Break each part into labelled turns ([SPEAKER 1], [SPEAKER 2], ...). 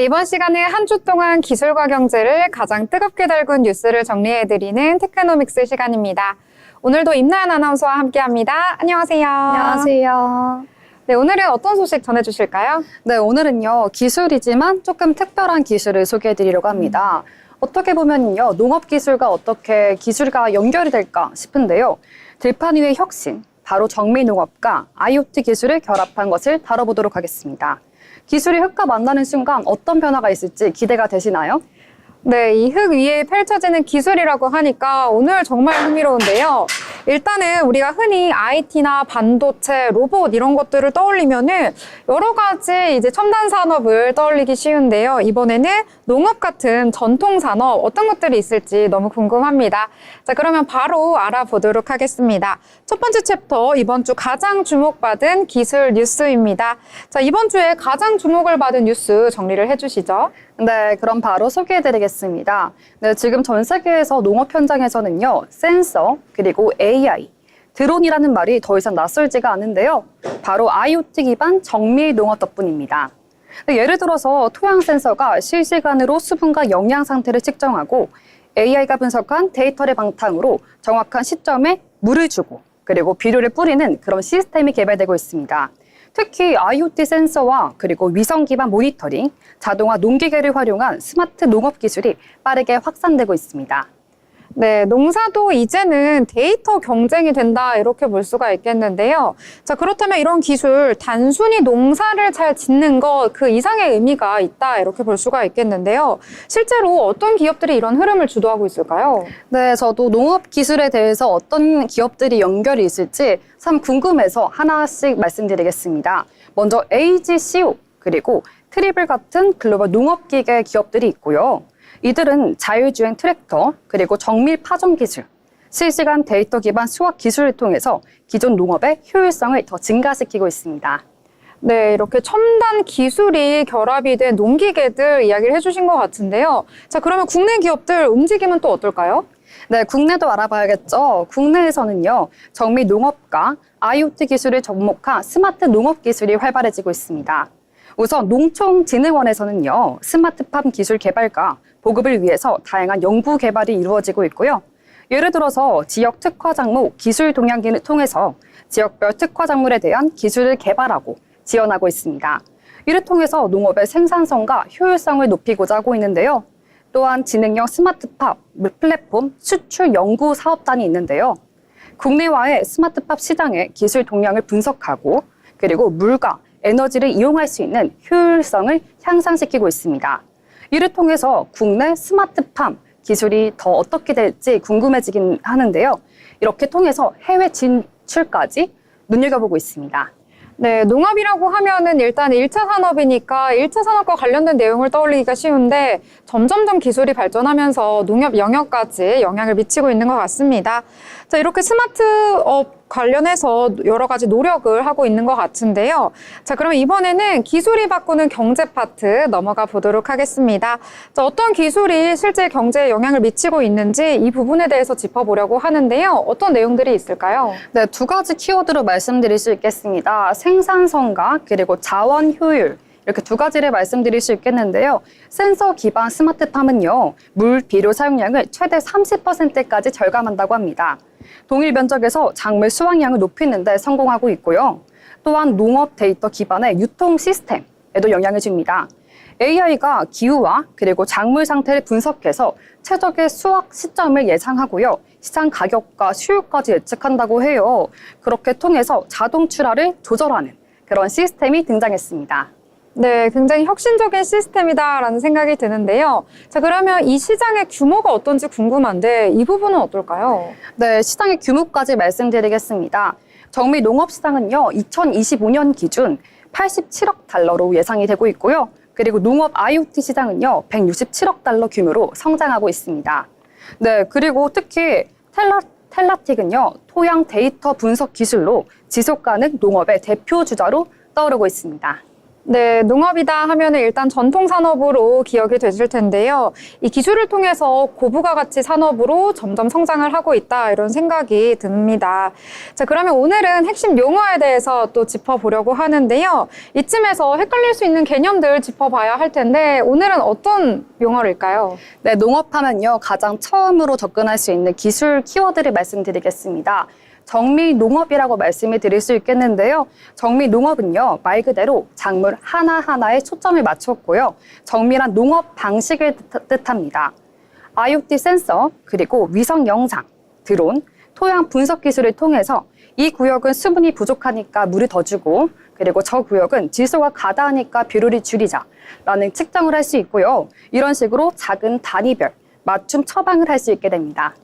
[SPEAKER 1] 네, 이번 시간은 한 주 동안 기술과 경제를 가장 뜨겁게 달군 뉴스를 정리해드리는 테크노믹스 시간입니다. 오늘도 임나연 아나운서와 함께합니다. 안녕하세요.
[SPEAKER 2] 안녕하세요.
[SPEAKER 1] 네, 오늘은 어떤 소식 전해주실까요?
[SPEAKER 2] 네, 오늘은요, 기술이지만 조금 특별한 기술을 소개해드리려고 합니다. 어떻게 보면요, 농업기술과 어떻게 기술과 연결이 될까 싶은데요. 들판 위의 혁신, 바로 정밀농업과 IoT 기술을 결합한 것을 다뤄보도록 하겠습니다. 기술이 흙과 만나는 순간 어떤 변화가 있을지 기대가 되시나요?
[SPEAKER 1] 네, 이 흙 위에 펼쳐지는 기술이라고 하니까 오늘 정말 흥미로운데요. 일단은 우리가 흔히 IT나 반도체, 로봇 이런 것들을 떠올리면은 여러 가지 이제 첨단 산업을 떠올리기 쉬운데요. 이번에는 농업 같은 전통 산업 어떤 것들이 있을지 너무 궁금합니다. 자, 그러면 바로 알아보도록 하겠습니다. 첫 번째 챕터, 이번 주 가장 주목받은 기술 뉴스입니다. 자, 이번 주에 가장 주목을 받은 뉴스 정리를 해주시죠.
[SPEAKER 2] 네, 그럼 바로 소개해드리겠습니다. 네, 지금 전 세계에서 농업 현장에서는요, 센서, 그리고 AI, 드론이라는 말이 더 이상 낯설지가 않은데요. 바로 IoT 기반 정밀 농업 덕분입니다. 네, 예를 들어서 토양 센서가 실시간으로 수분과 영양 상태를 측정하고 AI가 분석한 데이터를 바탕으로 정확한 시점에 물을 주고 그리고 비료를 뿌리는 그런 시스템이 개발되고 있습니다. 특히 IoT 센서와 그리고 위성 기반 모니터링, 자동화 농기계를 활용한 스마트 농업 기술이 빠르게 확산되고 있습니다.
[SPEAKER 1] 네, 농사도 이제는 데이터 경쟁이 된다 이렇게 볼 수가 있겠는데요. 자, 그렇다면 이런 기술 단순히 농사를 잘 짓는 것 그 이상의 의미가 있다 이렇게 볼 수가 있겠는데요. 실제로 어떤 기업들이 이런 흐름을 주도하고 있을까요?
[SPEAKER 2] 네, 저도 농업 기술에 대해서 어떤 기업들이 연결이 있을지 참 궁금해서 하나씩 말씀드리겠습니다. 먼저 AGCO 그리고 트리블 같은 글로벌 농업기계 기업들이 있고요. 이들은 자율주행 트랙터, 그리고 정밀 파종 기술, 실시간 데이터 기반 수학 기술을 통해서 기존 농업의 효율성을 더 증가시키고 있습니다.
[SPEAKER 1] 네, 이렇게 첨단 기술이 결합이 된 농기계들 이야기를 해주신 것 같은데요. 자, 그러면 국내 기업들 움직임은 또 어떨까요?
[SPEAKER 2] 네, 국내도 알아봐야겠죠. 국내에서는요, 정밀 농업과 IoT 기술을 접목한 스마트 농업 기술이 활발해지고 있습니다. 우선 농촌진흥원에서는요, 스마트팜 기술 개발과 보급을 위해서 다양한 연구 개발이 이루어지고 있고요. 예를 들어서 지역 특화 작물 기술 동향기를 통해서 지역별 특화 작물에 대한 기술을 개발하고 지원하고 있습니다. 이를 통해서 농업의 생산성과 효율성을 높이고자 하고 있는데요. 또한 지능형 스마트팜 플랫폼 수출 연구 사업단이 있는데요. 국내와의 스마트팜 시장의 기술 동향을 분석하고 그리고 물과 에너지를 이용할 수 있는 효율성을 향상시키고 있습니다. 이를 통해서 국내 스마트팜 기술이 더 어떻게 될지 궁금해지긴 하는데요. 이렇게 통해서 해외 진출까지 눈여겨보고 있습니다.
[SPEAKER 1] 네, 농업이라고 하면은 일단 1차 산업이니까 1차 산업과 관련된 내용을 떠올리기가 쉬운데 점점점 기술이 발전하면서 농업 영역까지 영향을 미치고 있는 것 같습니다. 자, 이렇게 스마트업 관련해서 여러 가지 노력을 하고 있는 것 같은데요. 자, 그러면 이번에는 기술이 바꾸는 경제 파트 넘어가 보도록 하겠습니다. 자, 어떤 기술이 실제 경제에 영향을 미치고 있는지 이 부분에 대해서 짚어보려고 하는데요. 어떤 내용들이 있을까요?
[SPEAKER 2] 네, 두 가지 키워드로 말씀드릴 수 있겠습니다. 생산성과 그리고 자원 효율. 이렇게 두 가지를 말씀드릴 수 있겠는데요. 센서 기반 스마트팜은요, 물, 비료 사용량을 최대 30%까지 절감한다고 합니다. 동일 면적에서 작물 수확량을 높이는 데 성공하고 있고요. 또한 농업 데이터 기반의 유통 시스템에도 영향을 줍니다. AI가 기후와 그리고 작물 상태를 분석해서 최적의 수확 시점을 예상하고요. 시장 가격과 수요까지 예측한다고 해요. 그렇게 통해서 자동 출하를 조절하는 그런 시스템이 등장했습니다.
[SPEAKER 1] 네, 굉장히 혁신적인 시스템이다라는 생각이 드는데요. 자, 그러면 이 시장의 규모가 어떤지 궁금한데 이 부분은 어떨까요?
[SPEAKER 2] 네, 시장의 규모까지 말씀드리겠습니다. 정밀 농업 시장은요, 2025년 기준 87억 달러로 예상이 되고 있고요. 그리고 농업 IoT 시장은요, 167억 달러 규모로 성장하고 있습니다. 네, 그리고 특히 텔라틱은요, 토양 데이터 분석 기술로 지속 가능 농업의 대표 주자로 떠오르고 있습니다.
[SPEAKER 1] 네, 농업이다 하면 일단 전통 산업으로 기억이 되실 텐데요. 이 기술을 통해서 고부가 가치 산업으로 점점 성장을 하고 있다 이런 생각이 듭니다. 자, 그러면 오늘은 핵심 용어에 대해서 또 짚어보려고 하는데요. 이쯤에서 헷갈릴 수 있는 개념들 짚어봐야 할 텐데 오늘은 어떤 용어일까요?
[SPEAKER 2] 네, 농업하면요. 가장 처음으로 접근할 수 있는 기술 키워드를 말씀드리겠습니다. 정밀 농업이라고 말씀을 드릴 수 있겠는데요. 정밀 농업은요, 말 그대로 작물 하나하나에 초점을 맞췄고요. 정밀한 농업 방식을 뜻합니다. IoT 센서, 그리고 위성 영상, 드론, 토양 분석 기술을 통해서 이 구역은 수분이 부족하니까 물을 더 주고, 그리고 저 구역은 질소가 과다하니까 비료를 줄이자 라는 측정을 할 수 있고요. 이런 식으로 작은 단위별 맞춤 처방을 할 수 있게 됩니다.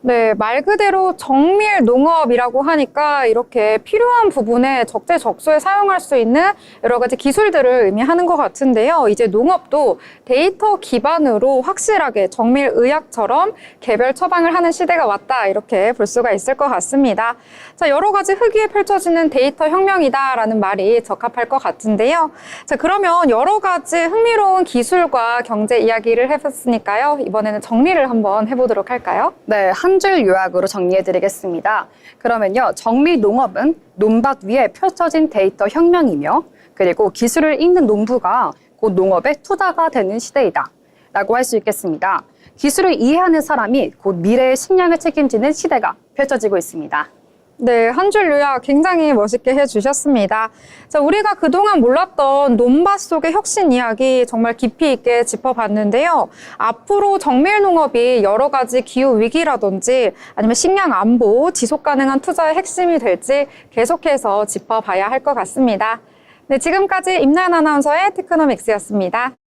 [SPEAKER 1] 네, 말 그대로 정밀 농업이라고 하니까 이렇게 필요한 부분에 적재적소에 사용할 수 있는 여러 가지 기술들을 의미하는 것 같은데요. 이제 농업도 데이터 기반으로 확실하게 정밀 의학처럼 개별 처방을 하는 시대가 왔다 이렇게 볼 수가 있을 것 같습니다. 자, 여러 가지 흑위에 펼쳐지는 데이터 혁명이다라는 말이 적합할 것 같은데요. 자, 그러면 여러 가지 흥미로운 기술과 경제 이야기를 해봤으니까요. 이번에는 정리를 한번 해보도록 할까요?
[SPEAKER 2] 네, 한 줄 요약으로 정리해드리겠습니다. 그러면요, 정밀 농업은 논밭 위에 펼쳐진 데이터 혁명이며, 그리고 기술을 읽는 농부가 곧 농업의 투자가 되는 시대이다 라고 할 수 있겠습니다. 기술을 이해하는 사람이 곧 미래의 식량을 책임지는 시대가 펼쳐지고 있습니다.
[SPEAKER 1] 네, 한 줄 요약 굉장히 멋있게 해주셨습니다. 자, 우리가 그동안 몰랐던 논밭 속의 혁신 이야기 정말 깊이 있게 짚어봤는데요. 앞으로 정밀 농업이 여러 가지 기후 위기라든지 아니면 식량 안보, 지속 가능한 투자의 핵심이 될지 계속해서 짚어봐야 할 것 같습니다. 네, 지금까지 임나연 아나운서의 테크노믹스였습니다.